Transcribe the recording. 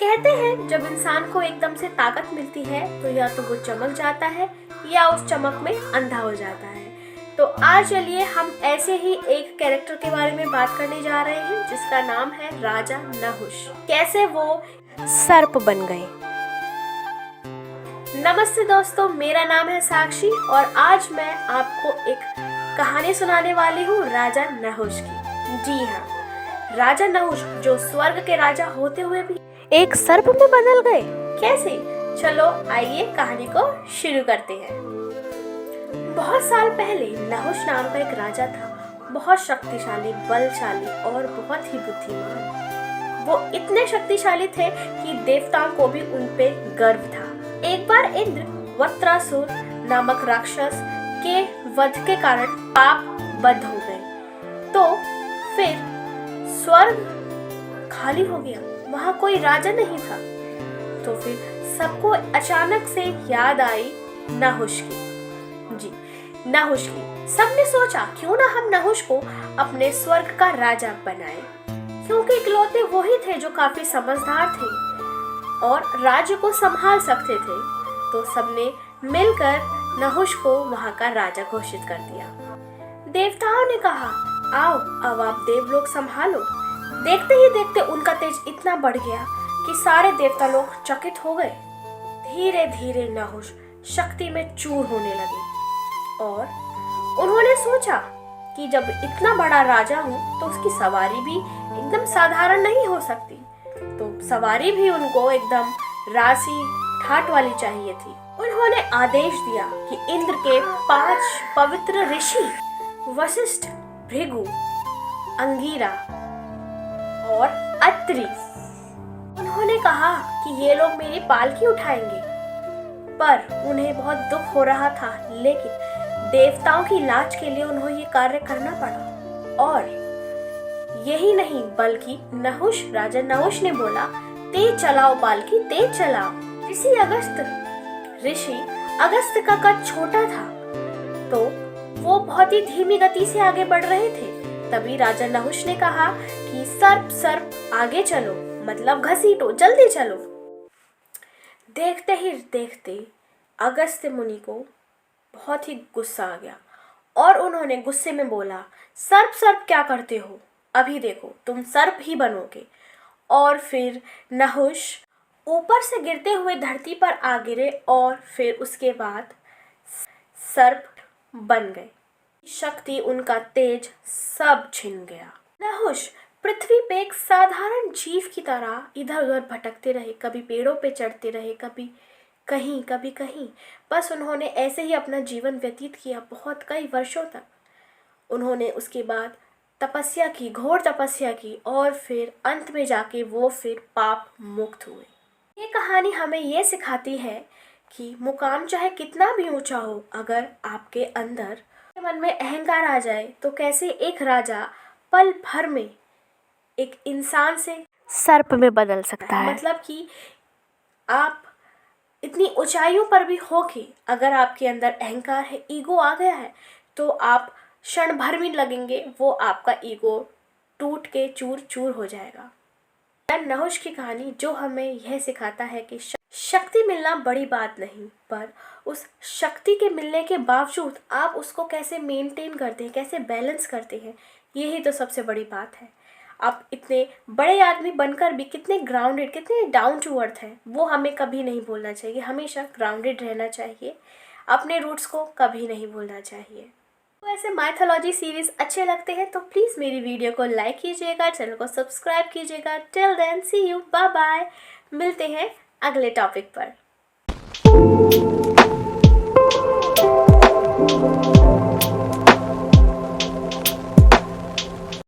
कहते हैं जब इंसान को एकदम से ताकत मिलती है तो या तो वो चमक जाता है या उस चमक में अंधा हो जाता है। तो आज चलिए हम ऐसे ही एक कैरेक्टर के बारे में बात करने जा रहे हैं जिसका नाम है राजा नहुष। कैसे वो सर्प बन गए। नमस्ते दोस्तों, मेरा नाम है साक्षी और आज मैं आपको एक कहानी सुनाने वाली हूँ राजा नहुष की। जी हाँ, राजा नहुष जो स्वर्ग के राजा होते हुए भी एक सर्प में बदल गए। कैसे? चलो आइए कहानी को शुरू करते हैं। बहुत साल पहले नहुष नाम का एक राजा था, बहुत शक्तिशाली, बलशाली और बहुत ही बुद्धिमान। वो इतने शक्तिशाली थे कि देवताओं को भी उन पे गर्व था। एक बार इंद्र वृत्रासुर नामक राक्षस के वध के कारण पाप बद्ध हो गए, तो फिर स्वर्ग खाली हो गया, वहां कोई राजा नहीं था। तो फिर सबको अचानक से याद आई नहुष की। जी, नहुष की। सबने सोचा क्यों ना हम नहुष को अपने स्वर्ग का राजा बनाएं, क्योंकि इकलौते वही थे जो काफी समझदार थे और राज्य को संभाल सकते थे। तो सबने मिलकर नहुष को वहां का राजा घोषित कर दिया। देवताओं ने कहा, आओ अब आप देवलोक संभालो। देखते ही देखते उनका तेज इतना बढ़ गया कि सारे देवता लोग चकित हो गए। धीरे धीरे नहुष शक्ति में चूर होने लगे और उन्होंने सोचा कि जब इतना बड़ा राजा हूँ तो उसकी सवारी भी एकदम साधारण नहीं हो सकती। तो सवारी भी उनको एकदम राशि ठाट वाली चाहिए थी। उन्होंने आदेश दिया कि इंद्र के 5 पवित्र ऋषि वशिष्ठ, भृगु, अंगिरा और अत्रि, उन्होंने कहा कि ये लोग मेरी पालकी उठाएंगे। पर उन्हें बहुत दुख हो रहा था, लेकिन देवताओं की लाज के लिए उन्हें ये कार्य करना पड़ा। और यही नहीं बल्कि राजा नहुष ने बोला, तेज चलाओ पालकी, तेज चलाओ। ऋषि अगस्त का कद छोटा था, तो वो बहुत ही धीमी गति से आगे बढ़ रहे थे। तभी राजा नहुष ने कहा कि सर्प आगे चलो, मतलब घसीटो, जल्दी चलो। देखते ही देखते अगस्त्य मुनि को बहुत ही गुस्सा आ गया और उन्होंने गुस्से में बोला, सर्प क्या करते हो, अभी देखो तुम सर्प ही बनोगे। और फिर नहुष ऊपर से गिरते हुए धरती पर आ गिरे और फिर उसके बाद सर्प बन गए। शक्ति, उनका तेज सब छिन गया। नहुष पृथ्वी पे एक साधारण जीव की तरह इधर उधर भटकते रहे, कभी पेड़ों पे चढ़ते रहे, कभी कहीं। बस उन्होंने ऐसे ही अपना जीवन व्यतीत किया बहुत कई वर्षों तक। उन्होंने उसके बाद तपस्या की, घोर तपस्या की और फिर अंत में जाके वो फिर पाप मुक्त हुए। ये कहानी हमें ये सिखाती है कि मुकाम चाहे कितना भी ऊंचा हो, अगर आपके अंदर मन में अहंकार आ जाए तो कैसे एक राजा पल भर में एक इंसान से सर्प में बदल सकता है। मतलब कि आप इतनी ऊंचाइयों पर भी होके अगर आपके अंदर अहंकार है, ईगो आ गया है, तो आप क्षण भर में लगेंगे वो आपका ईगो टूट के चूर चूर हो जाएगा। नहुष की कहानी जो हमें यह सिखाता है कि शक्ति मिलना बड़ी बात नहीं, पर उस शक्ति के मिलने के बावजूद आप उसको कैसे मेंटेन करते हैं, कैसे बैलेंस करते हैं, यही तो सबसे बड़ी बात है। आप इतने बड़े आदमी बनकर भी कितने ग्राउंडेड, कितने डाउन टू अर्थ हैं, वो हमें कभी नहीं भूलना चाहिए। हमेशा ग्राउंडेड रहना चाहिए, अपने रूट्स को कभी नहीं भूलना चाहिए। तो ऐसे माइथोलॉजी सीरीज अच्छे लगते हैं तो प्लीज़ मेरी वीडियो को लाइक कीजिएगा, चैनल को सब्सक्राइब कीजिएगा। Till then see you, bye bye. मिलते हैं अगले टॉपिक पर।